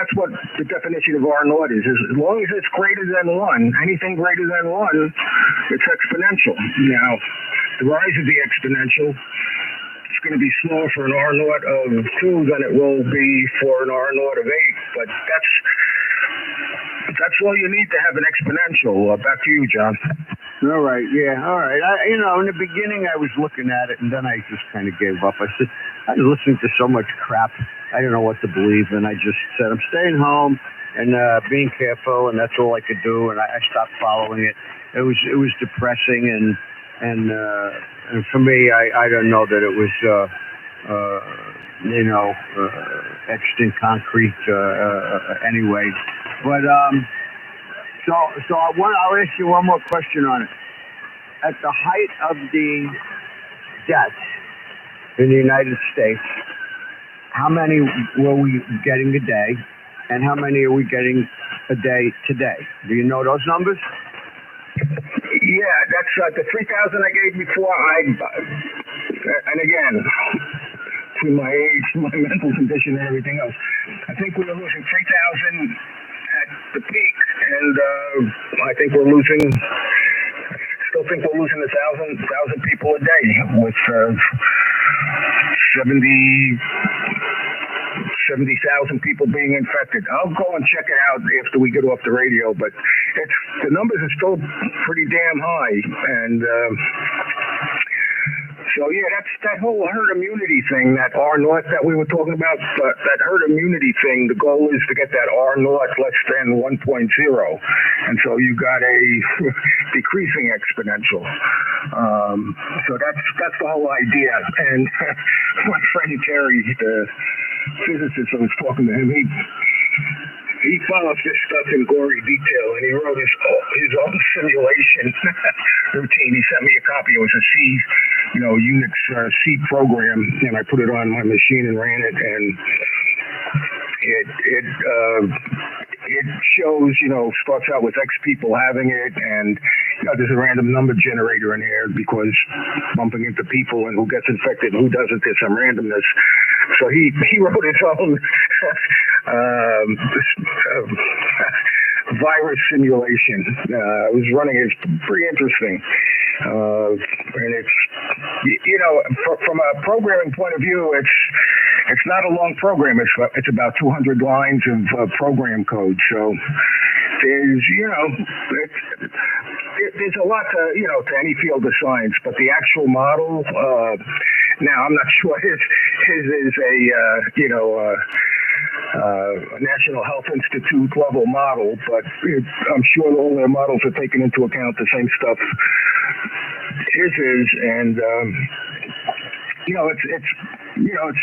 That's what the definition of R naught is. As long as it's greater than 1, anything greater than 1, it's exponential. Now, the rise of the exponential, it's going to be smaller for an R naught of 2 than it will be for an R naught of 8, but that's all you need to have an exponential. Back to you, John. All right, yeah, all right. In the beginning I was looking at it, and then I just kind of gave up. I was listening to so much crap. I didn't know what to believe, and I just said, I'm staying home and being careful, and that's all I could do, and I stopped following it. It was depressing, and for me, I don't know that it was, etched in concrete anyway. But so I'll ask you one more question on it. At the height of the deaths in the United States, how many were we getting a day, and how many are we getting a day today? Do you know those numbers? Yeah, that's the 3,000 I gave before. And again, to my age, my mental condition, and everything else, I think we were losing 3,000 at the peak, and I think we're losing. Still think we're losing 1,000 people a day with 70,000 people being infected. I'll go and check it out after we get off the radio, but the numbers are still pretty damn high, and so yeah, that's that whole herd immunity thing, that R naught that we were talking about. That herd immunity thing. The goal is to get that R naught less than 1.0, and so you got a decreasing exponential. So that's the whole idea. And my friend Terry, the physicist, I was talking to him. He follows this stuff in gory detail, and he wrote his own simulation routine. He sent me a copy. It was a Unix C program, and I put it on my machine and ran it, and it shows, starts out with X people having it, and there's a random number generator in here because bumping into people and who gets infected and who doesn't, there's some randomness. So he wrote his own virus simulation. I was running it. It's pretty interesting. And it's, from a programming point of view, it's not a long program. It's about 200 lines of program code. So there's, there's a lot to any field of science, but the actual model, now I'm not sure his is a National Health Institute level model, but I'm sure all their models are taking into account the same stuff his is, and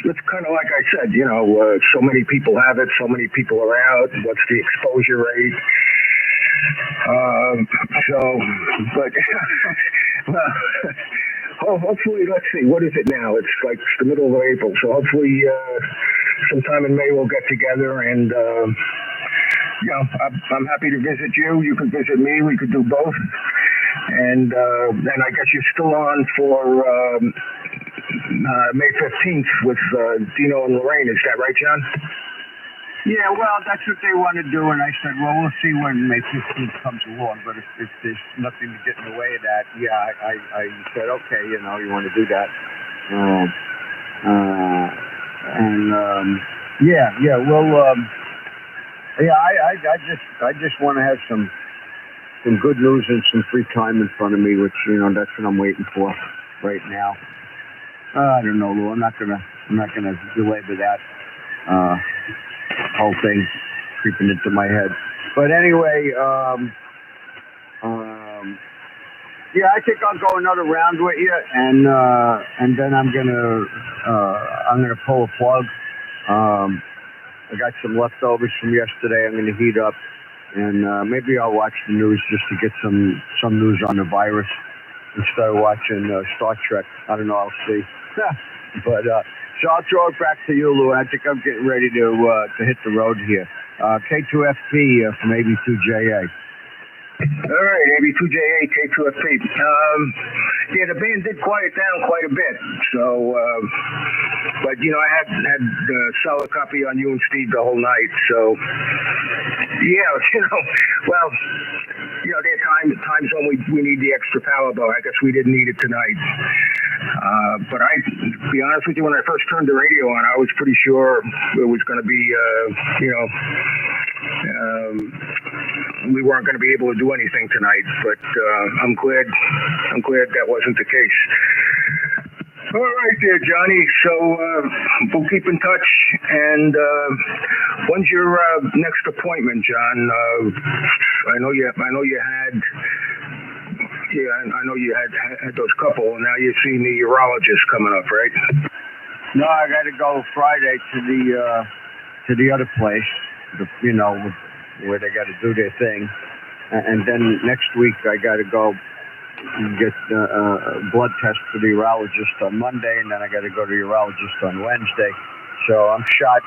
it's kind of like I said, so many people have it, so many people are out. What's the exposure rate? Hopefully, let's see, what is it now? It's like the middle of April, so hopefully sometime in May we'll get together, and I'm happy to visit you. You can visit me. We could do both. And I guess you're still on for May 15th with Dino and Lorraine. Is that right, John? Yeah, well, that's what they want to do, and I said, well, we'll see when May 15th comes along, but if there's nothing to get in the way of that, yeah, I said, okay, you want to do that. I just want to have some good news and some free time in front of me, which, that's what I'm waiting for right now. I don't know, Lou, I'm not gonna belabor that, whole thing creeping into my head. But anyway, I think I'll go another round with you, and then I'm gonna pull a plug. I got some leftovers from yesterday. I'm gonna heat up, and maybe I'll watch the news just to get some news on the virus instead of watching Star Trek. I don't know. I'll see. But so I'll throw it back to you, Lou. I think I'm getting ready to hit the road here. K2FP from AB2JA. All right, AB2JA, K2FP. Yeah, the band did quiet down quite a bit. So, but I had solid copy on you and Steve the whole night. So, yeah, well, there are times when we need the extra power, but I guess we didn't need it tonight. But to be honest with you, when I first turned the radio on, I was pretty sure it was going to be, we weren't going to be able to do anything tonight. But I'm glad that wasn't the case. All right there, Johnny. So we'll keep in touch. And when's your next appointment, John? I know you had. Yeah, I know you had those couple, and now you're seeing the urologist coming up, right? No, I got to go Friday to the other place, where they got to do their thing, and then next week I got to go get a blood test for the urologist on Monday, and then I got to go to the urologist on Wednesday. So I'm shot.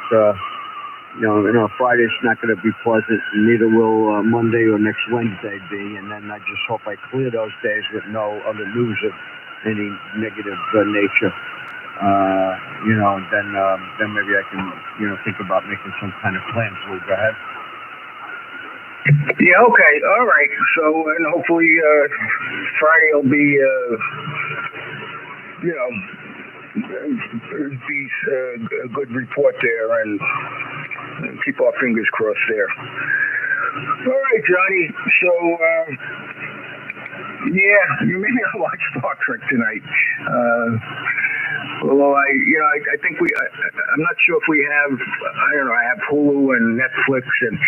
Friday's not going to be pleasant, and neither will Monday or next Wednesday be. And then I just hope I clear those days with no other news of any negative nature. Then maybe I can, think about making some kind of plans. We'll go ahead. Yeah, okay, all right. So, and hopefully Friday will be, be a good report there, and keep our fingers crossed there. All right, Johnny. So, you may not watch Star Trek tonight. Although I think I'm not sure if we have. I don't know. I have Hulu and Netflix, and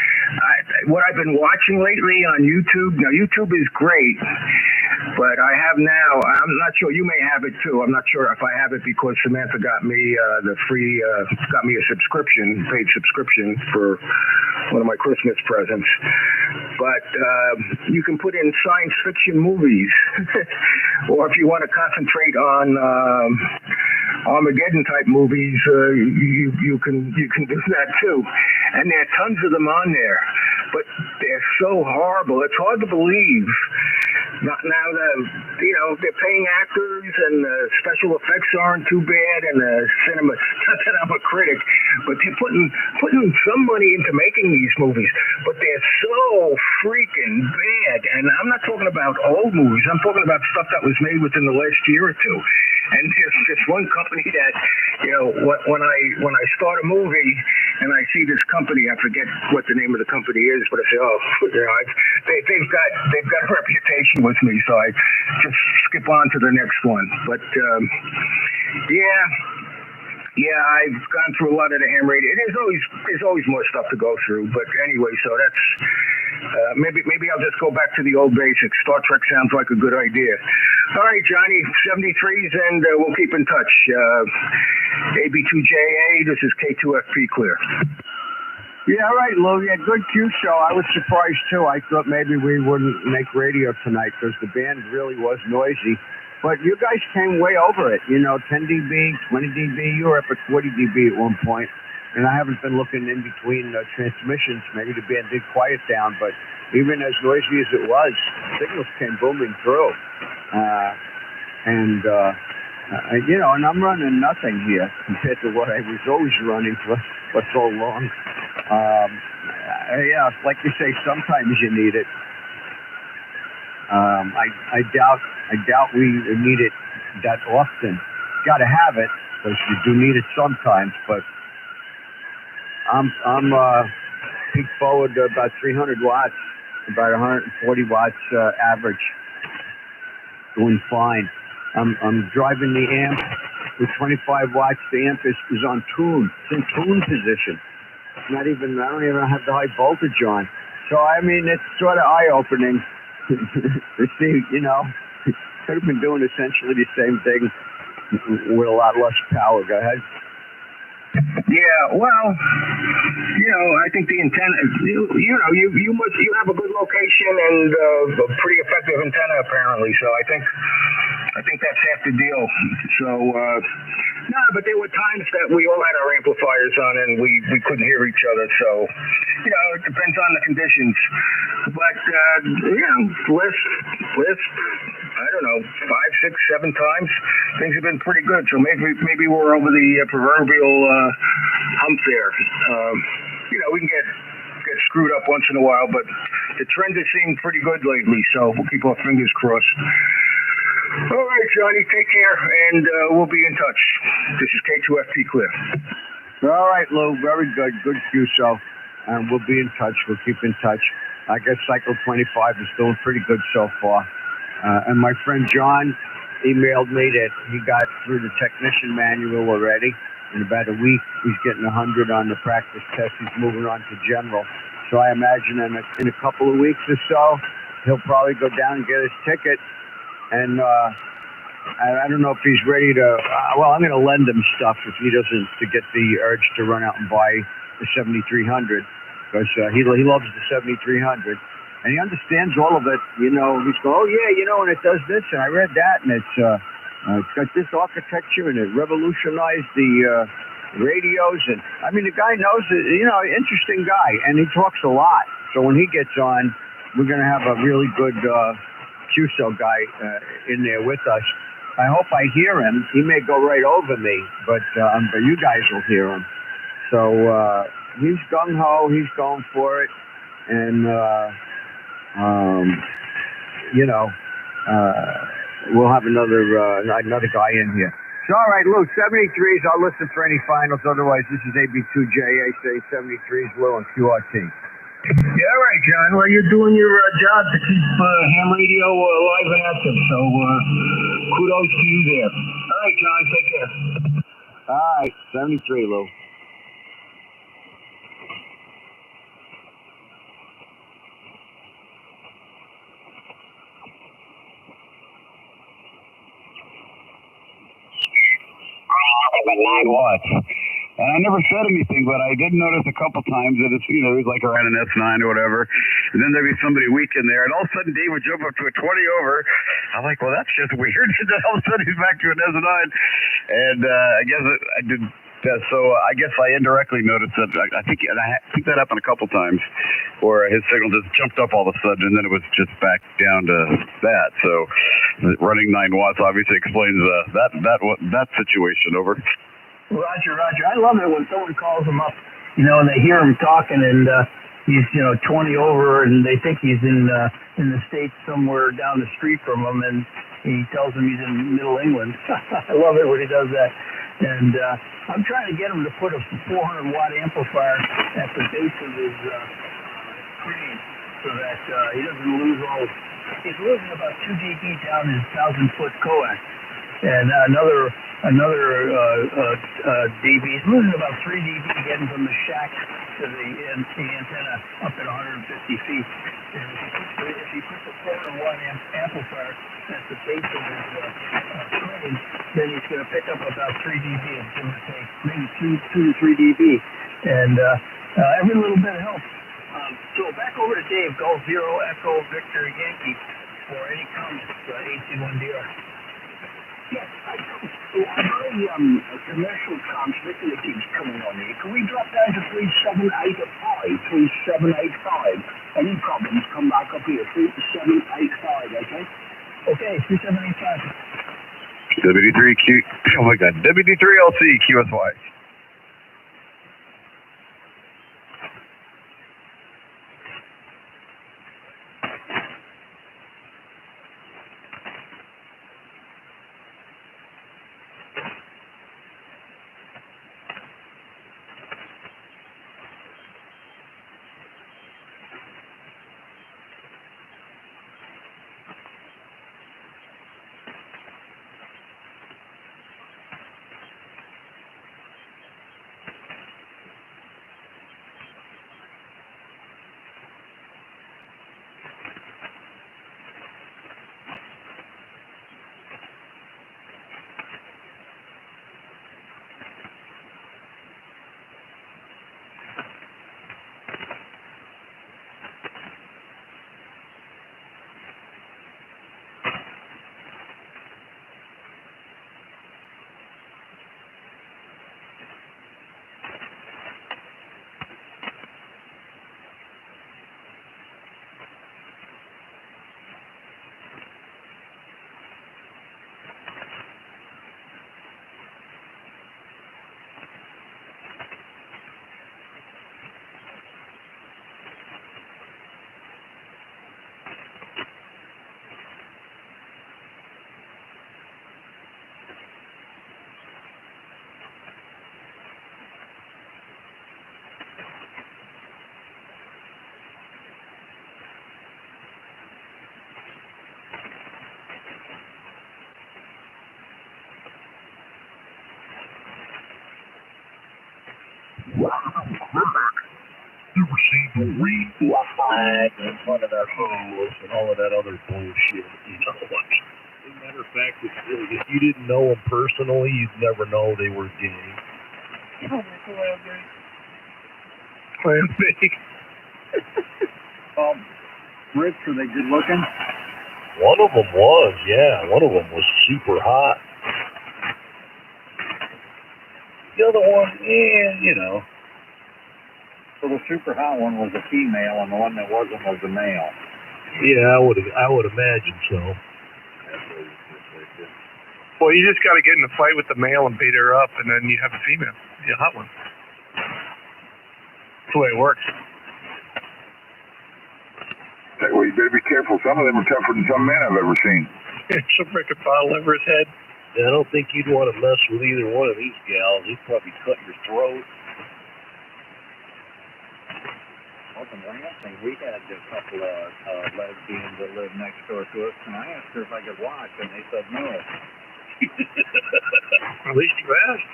what I've been watching lately on YouTube. Now, YouTube is great. But I have now, I'm not sure, you may have it too. I'm not sure if I have it because Samantha got me got me a paid subscription for one of my Christmas presents. But you can put in science fiction movies, or if you want to concentrate on Armageddon type movies, you can do that too. And there are tons of them on there, but they're so horrible. It's hard to believe. Now they're paying actors, and the special effects aren't too bad, and the cinema. Not that I'm a critic, but they're putting some money into making these movies, but they're so freaking bad. And I'm not talking about old movies. I'm talking about stuff that was made within the last year or two. And there's just one company that, when I start a movie and I see this company, I forget what the name of the company is, but I say, they've got a reputation with me, so I just skip on to the next one. But I've gone through a lot of the ham radio. There's always more stuff to go through, but anyway, so that's maybe I'll just go back to the old basics. Star Trek sounds like a good idea. All right, Johnny, 73s, and we'll keep in touch. AB2JA, this is K2FP Clear. Yeah, all right, Lou. Yeah, good Q show. I was surprised too. I thought maybe we wouldn't make radio tonight because the band really was noisy. But you guys came way over it. 10 dB, 20 dB. You were up at 40 dB at one point. And I haven't been looking in between transmissions. Maybe the band did quiet down, but even as noisy as it was, signals came booming through. And I'm running nothing here compared to what I was always running for so long. Like you say, sometimes you need it. I doubt we need it that often. Got to have it because you do need it sometimes. But I'm peak forward to about 300 watts, about 140 watts average. Doing fine. I'm driving the amp with 25 watts. The amp is on tune. It's in tune position. I don't even have the high voltage on. So, it's sort of eye-opening to see, could have been doing essentially the same thing with a lot less power. Go ahead. Yeah, well, I think the antenna, you have a good location and a pretty effective antenna apparently. So I think that's half the deal. So, but there were times that we all had our amplifiers on and we couldn't hear each other. So, it depends on the conditions. But, list, I don't know, 5, 6, 7 times. Things have been pretty good. So maybe we're over the proverbial hump there. We can get screwed up once in a while, but the trend has seemed pretty good lately. So we'll keep our fingers crossed. All right, Johnny, take care, and we'll be in touch. This is K2FP Clear. All right, Lou, very good. Good QSO. And we'll be in touch. We'll keep in touch. I guess Cycle 25 is doing pretty good so far. And my friend John emailed me that he got through the technician manual already. In about a week, he's getting 100 on the practice test. He's moving on to general. So I imagine in a couple of weeks or so, he'll probably go down and get his ticket. And I don't know if he's ready to. I'm going to lend him stuff if he doesn't, to get the urge to run out and buy the 7300, because he loves the 7300, and he understands all of it. He's going, oh yeah, and it does this, and I read that, and it's got this architecture, and it revolutionized the radios, and I mean the guy knows it. Interesting guy, and he talks a lot. So when he gets on, we're going to have a really good QSO guy in there with us. I hope I hear him. He may go right over me, but you guys will hear him. So he's gung-ho. He's going for it. And, we'll have another guy in here. So, all right, Lou, 73s. I'll listen for any finals. Otherwise, this is AB2JA, say 73s, Lou, and QRT. Yeah, all right, John. Well, you're doing your job to keep ham radio alive and active, so kudos to you there. All right, John, take care. All right, 73, Lou. About 9 watts. And I never said anything, but I did notice a couple times that it's, it was like around an S9 or whatever. And then there'd be somebody weak in there, and all of a sudden Dave would jump up to a 20 over. I'm like, well, that's just weird. And then all of a sudden he's back to an S9. And I guess I did. So I guess I indirectly noticed that. I think that happened a couple times, where his signal just jumped up all of a sudden, and then it was just back down to that. So running 9 watts obviously explains that situation. Over. Roger. I love it when someone calls him up, and they hear him talking, and he's 20 over, and they think he's in the States somewhere down the street from him, and he tells them he's in Middle England. I love it when he does that. And I'm trying to get him to put a 400-watt amplifier at the base of his crane so that he doesn't lose all. He's losing about 2 dB down his 1,000-foot coax, and another dB. He's losing about 3 dB getting from the shack to the antenna up at 150 feet. And if he puts a 400-watt amplifier at the base of his crane, then he's going to pick up about 3 dB, and give or take maybe 2 to 3 dB, and every little bit helps. So back over to Dave. Golf 0 Echo Victor Yankee for any comments. AC1DR. Yes, I know. Commercial transmitter that keeps coming on here. Can we drop down to 3785? Any problems, come back up here. 3785, okay? Okay, 3785. WD3 oh my God, WD3LC QSY. You were seen the weed flag in front of that house and all of that other bullshit. You know, as a matter of fact, if you didn't know them personally, you'd never know they were gay. Clam bake. Rich, were they good looking? One of them was, yeah. One of them was super hot. The other one, you know. So the super hot one was a female, and the one that wasn't was a male. Yeah, I would imagine so. Well, you just got to get in a fight with the male and beat her up, and then you have a female, a hot one. That's the way it works. Well, you better be careful. Some of them are tougher than some men I've ever seen. She'll break a bottle over his head. Yeah, I don't think you'd want to mess with either one of these gals. They'd probably cut your throat. Up in Lansing, we had a couple of lesbians that lived next door to us, and I asked her if I could watch, and they said no. At least you asked.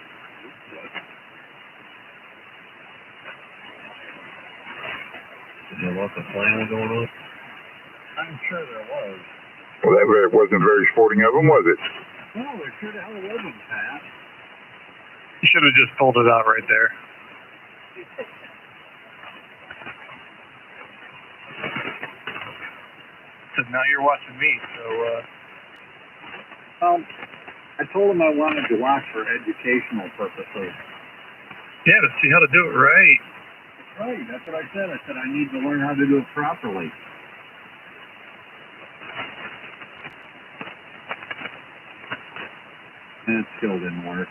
Is there lots of flannel going on? I'm sure there was. Well, that wasn't very sporting of them, was it? No, there sure the hell wasn't, Pat. You should have just pulled it out right there. So now you're watching me, so, I told him I wanted to watch for educational purposes. yeah, to see how to do it right. Right, that's what I said. I said I need to learn how to do it properly. And it still didn't work.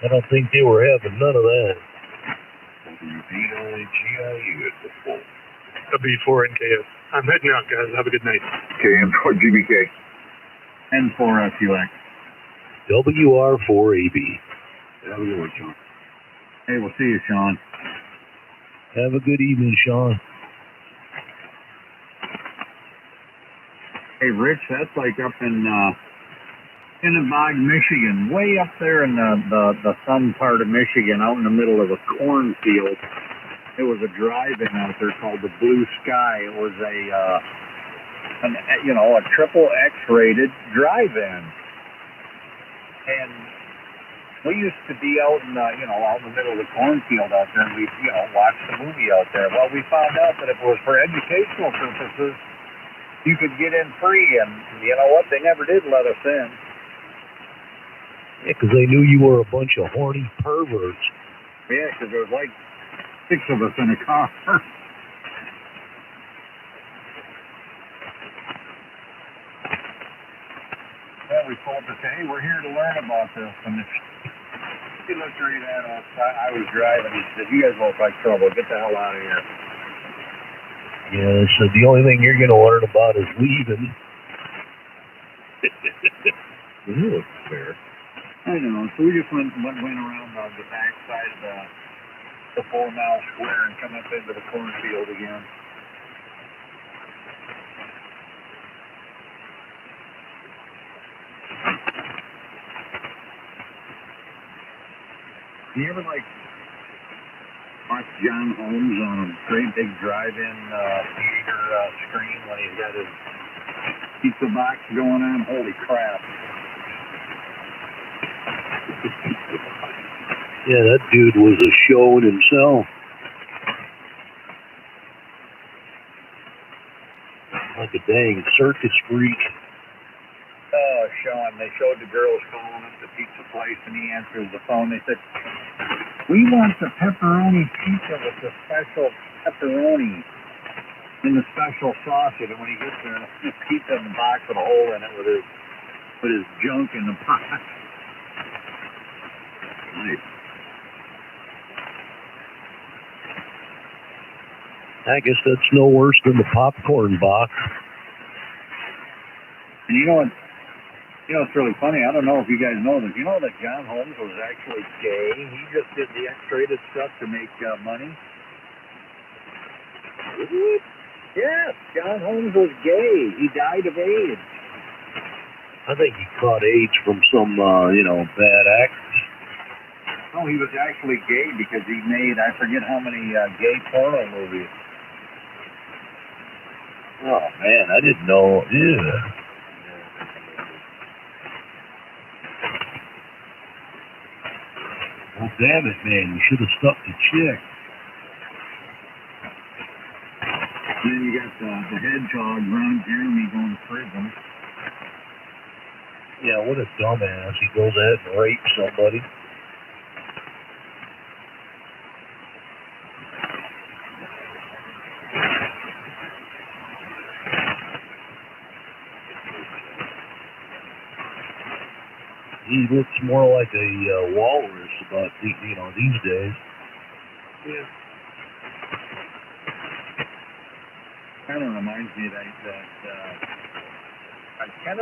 I don't think they were having none of that. W4NKS. I'm heading out, guys. Have a good night. KM4GBK. N4FUX. WR4AB. Have a good one, Sean. Hey, we'll see you, Sean. Have a good evening, Sean. Hey, Rich, that's like up in Kennebog, Michigan, way up there in the sun part of Michigan, out in the middle of a cornfield. There was a drive-in out there called the Blue Sky. It was a triple X-rated drive-in, and we used to be out in out in the middle of the cornfield out there, and we watch the movie out there. Well, we found out that if it was for educational purposes, you could get in free, and you know what? They never did let us in. Yeah, because they knew you were a bunch of horny perverts. Yeah, because there was like 6 of us in a car. Yeah, we told her, hey, we're here to learn about this. And he looked right at us. I was driving. He said, you guys look like trouble. Get the hell out of here. Yeah, so the only thing you're going to learn about is leaving. You look fair. I know. So we just went around the back side of the 4 Mile Square and come up into the cornfield again. You ever watch John Holmes on a great big drive-in theater screen when he's got his pizza box going on? Holy crap. Yeah, that dude was a show in himself. Like a dang circus freak. Oh, Sean, they showed the girls calling up the pizza place, and he answers the phone. They said, we want the pepperoni pizza with the special pepperoni and the special sausage. And when he gets there, the pizza in the box with a hole in it with his junk in the box. Nice. I guess that's no worse than the popcorn box. And you know what's really funny? I don't know if you guys know this. You know that John Holmes was actually gay? He just did the X-rated stuff to make money. Yes, John Holmes was gay. He died of AIDS. I think he caught AIDS from some, bad actors. No, he was actually gay because he made, I forget how many gay porno movies. Oh man, I didn't know. Yeah. Well, damn it, man! You should have stuck to chick. And then you got the hedgehog, Ron Jeremy, going to prison. Yeah, what a dumbass! He goes ahead and rapes somebody. He looks more like a walrus about these days. Yeah. Kind of reminds me that I kind of